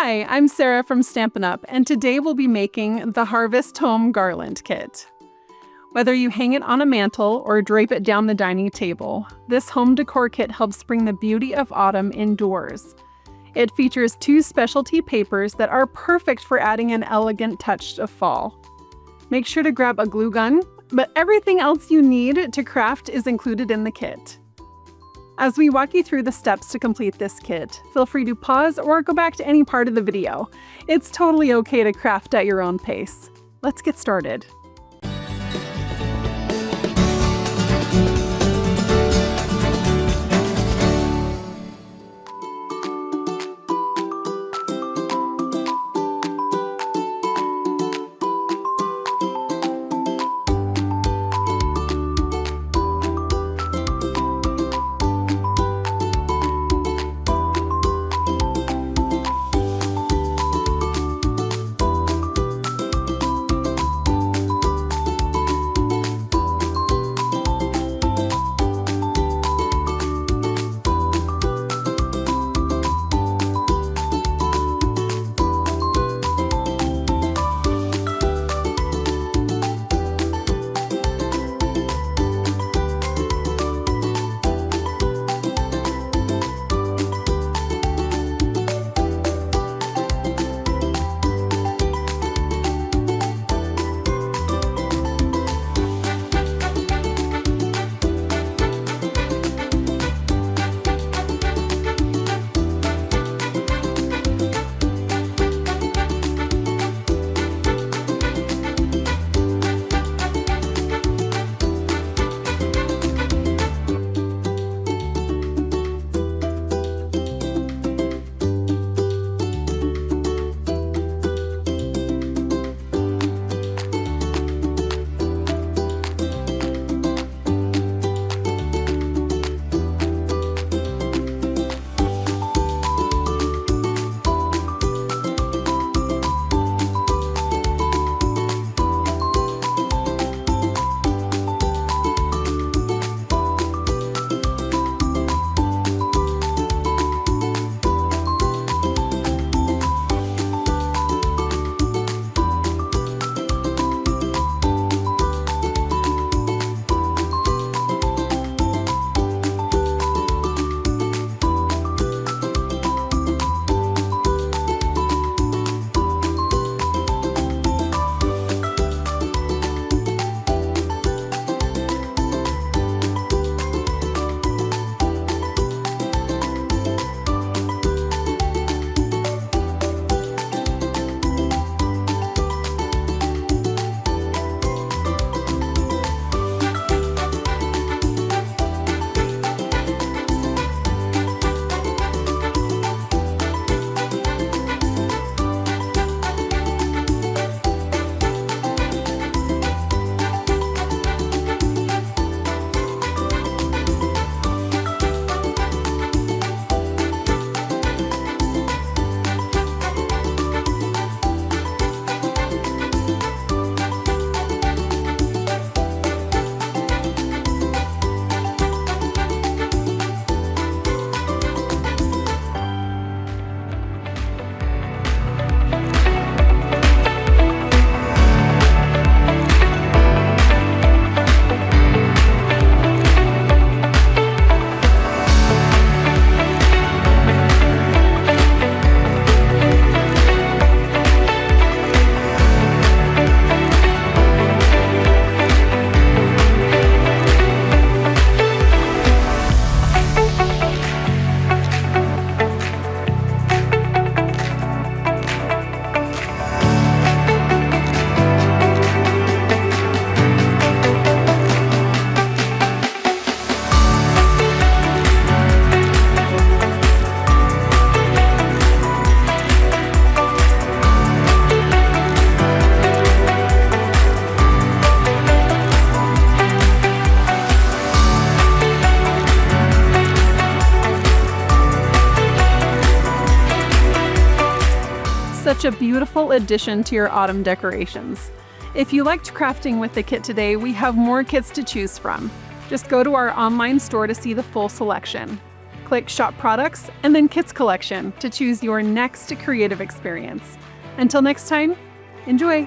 Hi, I'm Sara from Stampin Up, and today we'll be making the Harvest Home Garland Kit. Whether you hang it on a mantle or drape it down the dining table, this home decor kit helps bring the beauty of autumn indoors. It features 2 specialty papers that are perfect for adding an elegant touch of fall. Make sure to grab a glue gun, but everything else you need to craft is included in the kit. As we walk you through the steps to complete this kit, feel free to pause or go back to any part of the video. It's totally okay to craft at your own pace. Let's get started. Such a beautiful addition to your autumn decorations. If you liked crafting with the kit today, we have more kits to choose from. Just go to our online store to see the full selection. click Shop Products and then Kits Collection to choose your next creative experience. Until next time, enjoy!